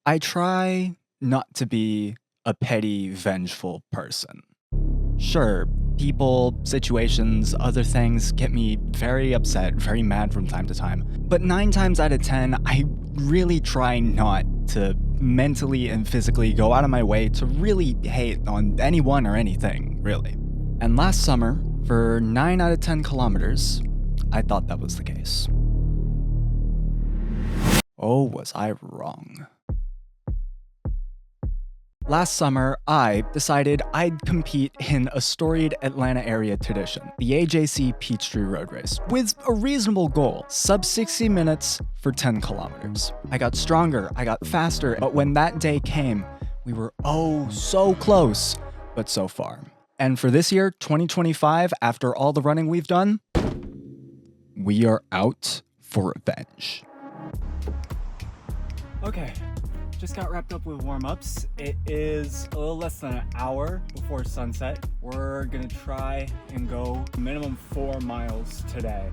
I try not to be a petty, vengeful person. Sure, people, situations, other things get me very upset, very mad from time to time. But 9 times out of 10, I really try not to mentally and physically go out of my way to really hate on anyone or anything, really. And last summer, for 9 out of 10 kilometers, I thought that was the case. Oh, was I wrong. Last summer, I decided I'd compete in a storied Atlanta area tradition, the AJC Peachtree Road Race, with a reasonable goal, sub 60 minutes for 10 kilometers. I got stronger, I got faster, but when that day came, we were oh so close, but so far. And for this year, 2025, after all the running we've done, we are out for revenge. Okay, just got wrapped up with warm-ups. It is a little less than an hour before sunset. We're gonna try and go minimum 4 miles today,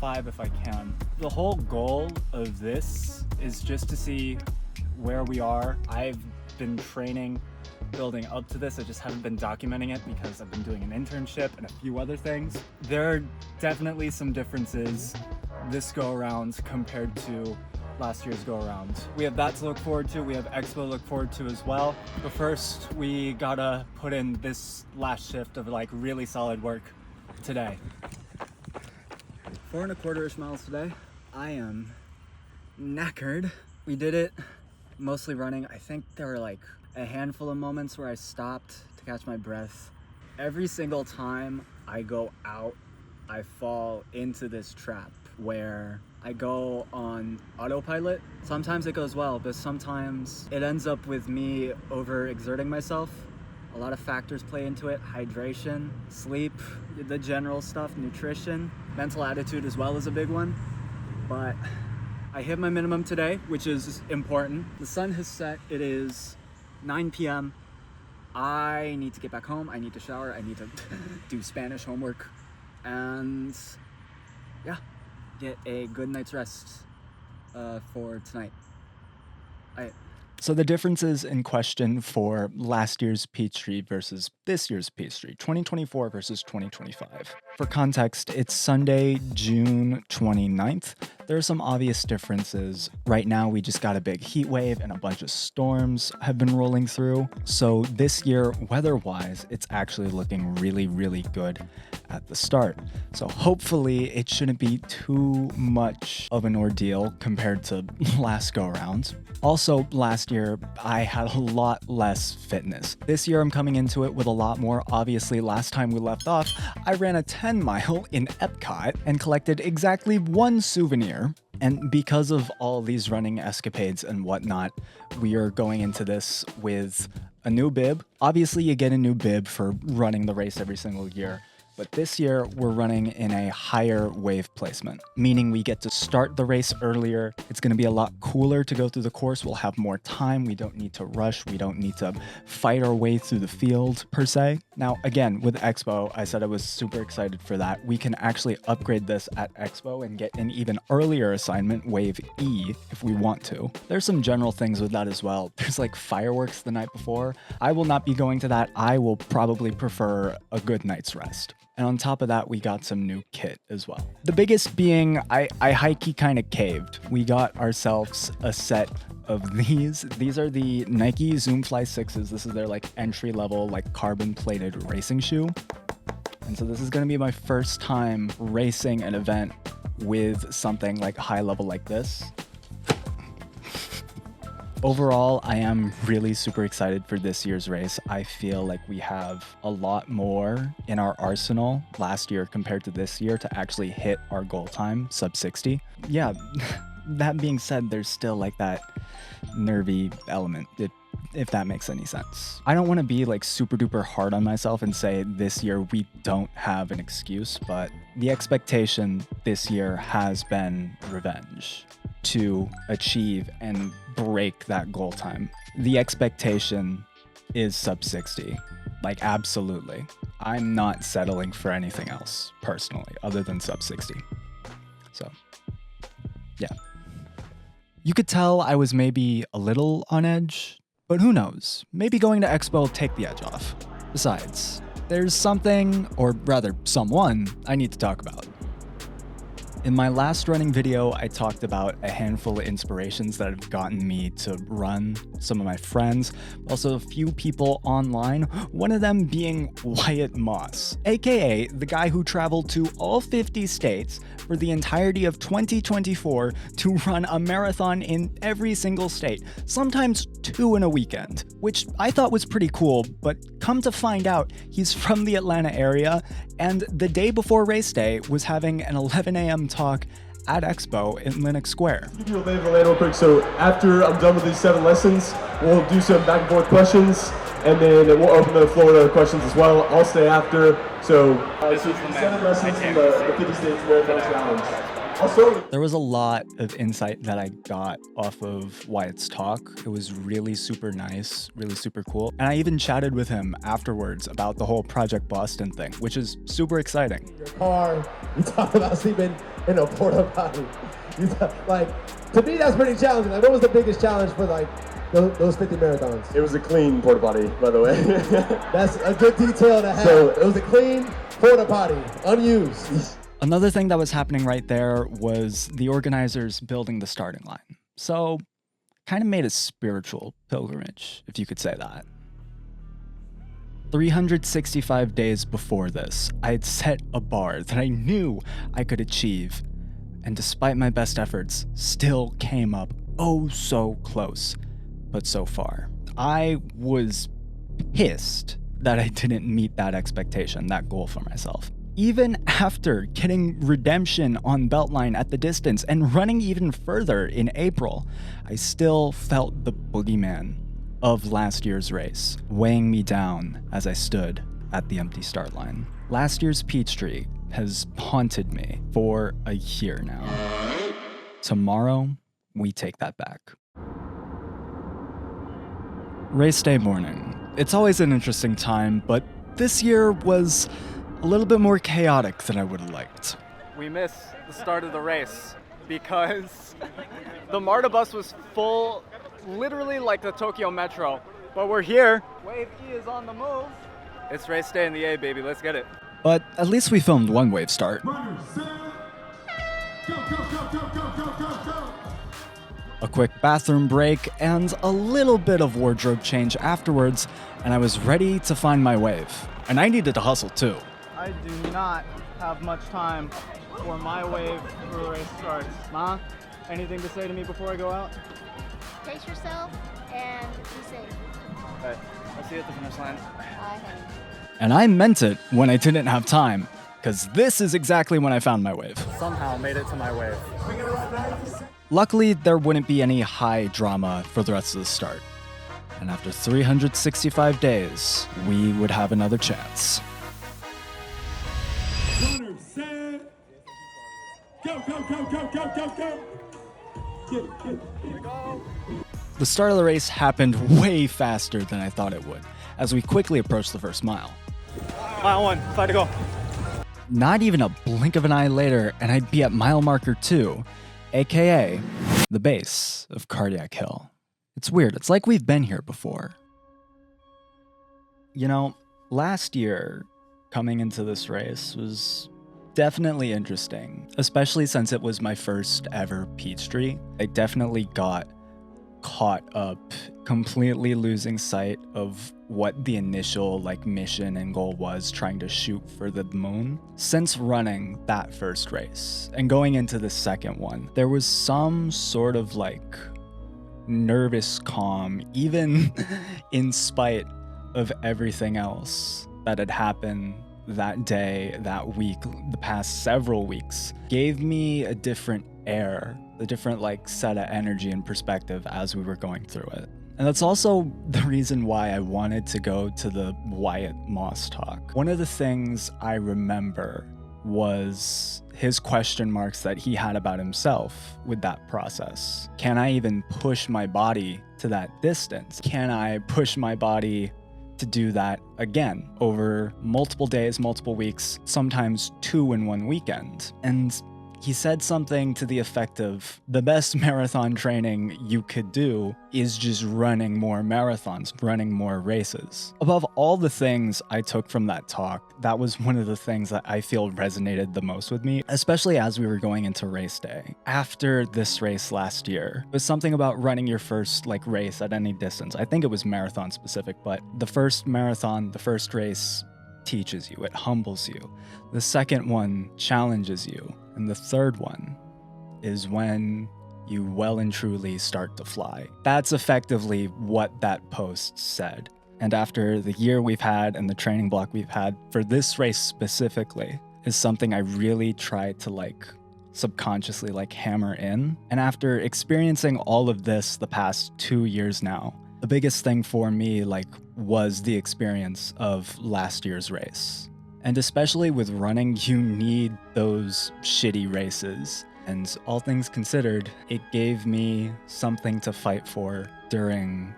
5 if I can. The whole goal of this is just to see where we are. I've been training building up to this. I just haven't been documenting it because I've been doing an internship and a few other things. There are definitely some differences this go around compared to last year's go around. We have that to look forward to. We have Expo to look forward to as well. But first, we gotta put in this last shift of like really solid work today. 4.25-ish miles today. I am knackered. We did it mostly running. I think there were like a handful of moments where I stopped to catch my breath. Every single time I go out, I fall into this trap where I go on autopilot. Sometimes it goes well, but sometimes it ends up with me overexerting myself. A lot of factors play into it: hydration, sleep, the general stuff, nutrition, mental attitude as well is a big one. But I hit my minimum today, which is important. The sun has set. It is 9 p.m. I need to get back home. I need to shower. I need to do Spanish homework. And yeah, get a good night's rest for tonight. So the differences in question for last year's Peachtree versus this year's Peachtree, 2024 versus 2025. For context, it's Sunday, June 29th. There are some obvious differences. Right now, we just got a big heat wave and a bunch of storms have been rolling through. So this year, weather-wise, it's actually looking really, really good at the start. So hopefully it shouldn't be too much of an ordeal compared to last go-around. Also, last year, I had a lot less fitness. This year, I'm coming into it with a lot more. Obviously, last time we left off, I ran a 10-mile in Epcot and collected exactly 1 souvenir. And because of all these running escapades and whatnot, we are going into this with a new bib. Obviously, you get a new bib for running the race every single year. But this year, we're running in a higher wave placement, meaning we get to start the race earlier. It's going to be a lot cooler to go through the course. We'll have more time. We don't need to rush. We don't need to fight our way through the field, per se. Now, again, with Expo, I said I was super excited for that. We can actually upgrade this at Expo and get an even earlier assignment, Wave E, if we want to. There's some general things with that as well. There's like fireworks the night before. I will not be going to that. I will probably prefer a good night's rest. And on top of that, we got some new kit as well. The biggest being, I hikey kind of caved. We got ourselves a set of these. These are the Nike Zoomfly 6s. This is their like entry level, like carbon plated racing shoe. And so this is gonna be my first time racing an event with something like high level like this. Overall, I am really super excited for this year's race. I feel like we have a lot more in our arsenal last year compared to this year to actually hit our goal time, sub 60. Yeah, that being said, there's still like that nervy element, if that makes any sense. I don't want to be like super duper hard on myself and say this year we don't have an excuse, but the expectation this year has been revenge to achieve and break that goal time. The expectation is sub 60. Like, absolutely. I'm not settling for anything else personally other than sub 60. So, yeah. You could tell I was maybe a little on edge, but who knows? Maybe going to Expo will take the edge off. Besides, there's something, or rather someone, I need to talk about. In my last running video, I talked about a handful of inspirations that have gotten me to run, some of my friends, also a few people online, one of them being Wyatt Moss, aka the guy who traveled to all 50 states for the entirety of 2024 to run a marathon in every single state, sometimes 2 in a weekend, which I thought was pretty cool, but come to find out, he's from the Atlanta area, and the day before race day was having an 11 a.m. talk at Expo in Lenox Square. Give you a lay of the land real quick. So after I'm done with these 7 lessons, we'll do some back and forth questions, and then we'll open the floor to questions as well. I'll stay after. So, This is the 7 lessons from the 50 States Marathon Challenge. There was a lot of insight that I got off of Wyatt's talk. It was really super nice, really super cool. And I even chatted with him afterwards about the whole Project Boston thing, which is super exciting. Your car, you talk about sleeping in a porta potty. Like, to me, that's pretty challenging. Like, what was the biggest challenge for like those 50 marathons? It was a clean porta potty, by the way. That's a good detail to have. So, it was a clean porta potty, unused. Another thing that was happening right there was the organizers building the starting line. So, kind of made a spiritual pilgrimage, if you could say that. 365 days before this, I had set a bar that I knew I could achieve, and despite my best efforts, still came up oh so close, but so far. I was pissed that I didn't meet that expectation, that goal for myself. Even after getting redemption on Beltline at the distance and running even further in April, I still felt the boogeyman of last year's race weighing me down as I stood at the empty start line. Last year's Peachtree has haunted me for a year now. Tomorrow, we take that back. Race day morning. It's always an interesting time, but this year was a little bit more chaotic than I would have liked. We missed the start of the race because the MARTA bus was full, literally like the Tokyo Metro. But we're here. Wave E is on the move. It's race day in the A, baby. Let's get it. But at least we filmed one wave start. A quick bathroom break and a little bit of wardrobe change afterwards, and I was ready to find my wave. And I needed to hustle too. I do not have much time for my wave before the race starts. Ma, anything to say to me before I go out? Pace yourself and be safe. Okay, I'll see you at the finish line. Bye, honey. And I meant it when I didn't have time, because this is exactly when I found my wave. Somehow made it to my wave. Luckily, there wouldn't be any high drama for the rest of the start. And after 365 days, we would have another chance. Runners, set. Go, go, go, go, go, go, go. The start of the race happened way faster than I thought it would, as we quickly approached the first mile. Mile 1, 5 to go. Not even a blink of an eye later, and I'd be at mile marker 2, aka the base of Cardiac Hill. It's weird, it's like we've been here before. You know, last year, coming into this race was definitely interesting, especially since it was my first ever Peachtree. I definitely got caught up, completely losing sight of what the initial mission and goal was, trying to shoot for the moon. Since running that first race and going into the second one, there was some sort of nervous calm, even in spite of everything else that had happened that day, that week, the past several weeks, gave me a different air, a different set of energy and perspective as we were going through it. And that's also the reason why I wanted to go to the Wyatt Moss talk. One of the things I remember was his question marks that he had about himself with that process. Can I even push my body to that distance? Can I push my body to do that again over multiple days, multiple weeks, sometimes 2 in one weekend? And He said something to the effect of, the best marathon training you could do is just running more marathons, running more races. Above all the things I took from that talk, that was one of the things that I feel resonated the most with me, especially as we were going into race day. After this race last year, it was something about running your first race at any distance. I think it was marathon specific, but the first marathon, the first race teaches you, it humbles you. The second one challenges you. And the third one is when you well and truly start to fly. That's effectively what that post said. And after the year we've had and the training block we've had for this race specifically is something I really tried to subconsciously hammer in. And after experiencing all of this the past 2 years now, the biggest thing for me was the experience of last year's race. And especially with running, you need those shitty races. And all things considered, it gave me something to fight for during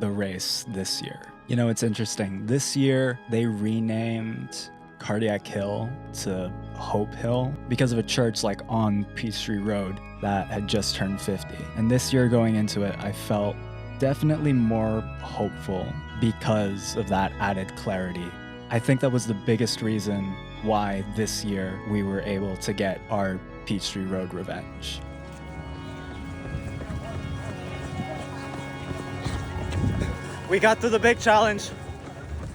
the race this year. You know, it's interesting. This year, they renamed Cardiac Hill to Hope Hill because of a church on Peachtree Road that had just turned 50. And this year going into it, I felt definitely more hopeful because of that added clarity. I think that was the biggest reason why this year we were able to get our Peachtree Road Revenge. We got through the big challenge.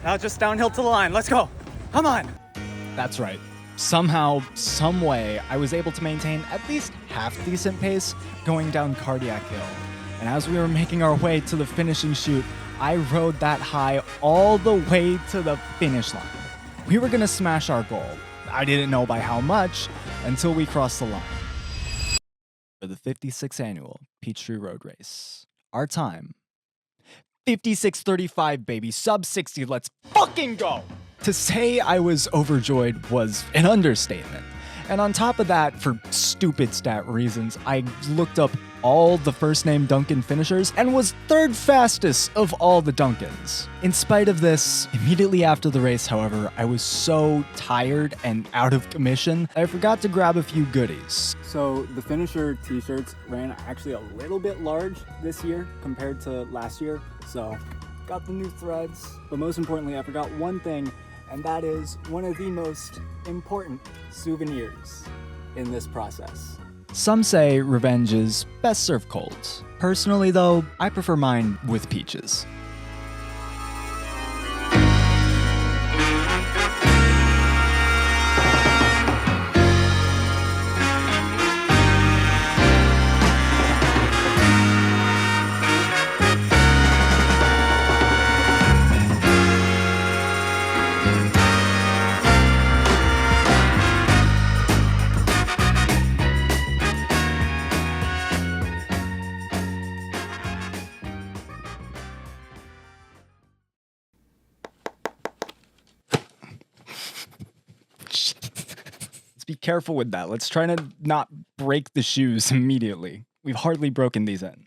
Now just downhill to the line. Let's go. Come on. That's right. Somehow, some way, I was able to maintain at least half-decent pace going down Cardiac Hill. And as we were making our way to the finishing chute, I rode that high all the way to the finish line. We were gonna smash our goal. I didn't know by how much until we crossed the line. For the 56th annual Peachtree Road Race, our time, 56:35, baby, sub 60, let's fucking go! To say I was overjoyed was an understatement. And on top of that, for stupid stat reasons, I looked up all the first name Duncan finishers and was third fastest of all the Duncans. In spite of this, immediately after the race, however, I was so tired and out of commission, I forgot to grab a few goodies. So the finisher t-shirts ran actually a little bit large this year compared to last year. So got the new threads, but most importantly, I forgot one thing, and that is one of the most important souvenirs in this process. Some say Revenge is best served cold. Personally though, I prefer mine with peaches. Let's be careful with that. Let's try to not break the shoes immediately. We've hardly broken these in.